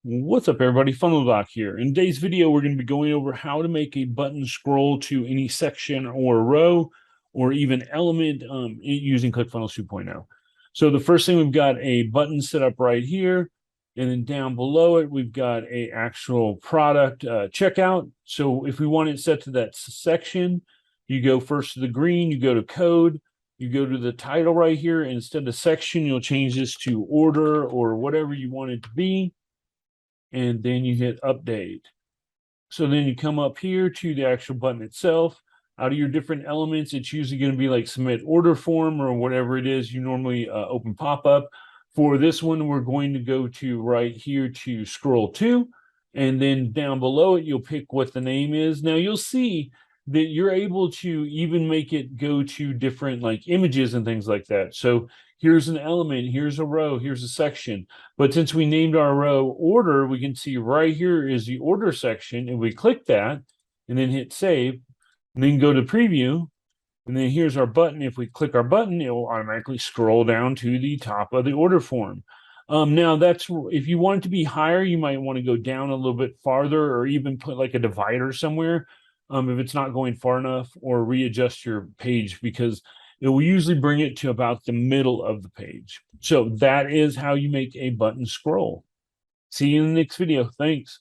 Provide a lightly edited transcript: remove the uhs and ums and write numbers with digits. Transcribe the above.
What's up, everybody? Funnel Doc here. In today's video, we're going to be going over how to make a button scroll to any section or row or even element using ClickFunnels 2.0. So the first thing, we've got a button set up right here. And then down below it, we've got a actual product checkout. So if we want it set to that section, you go first to the green, you go to code, you go to the title right here. And instead of section, you'll change this to order or whatever you want it to be. And then you hit update. So then you come up here to the actual button itself. Out of your different elements, it's usually going to be like submit order form or whatever it is you normally open pop-up. For this one, we're going to go to right here to scroll to, and then down below it, you'll pick what the name is. Now you'll see that you're able to even make it go to different like images and things like that. So here's an element, here's a row, here's a section. But since we named our row order, we can see right here is the order section, and we click that and then hit save, and then go to preview. And then here's our button. If we click our button, it will automatically scroll down to the top of the order form. Now that's if you want it to be higher, you might want to go down a little bit farther or even put like a divider somewhere if it's not going far enough, or readjust your page because it will usually bring it to about the middle of the page. So that is how you make a button scroll. See you in the next video. Thanks.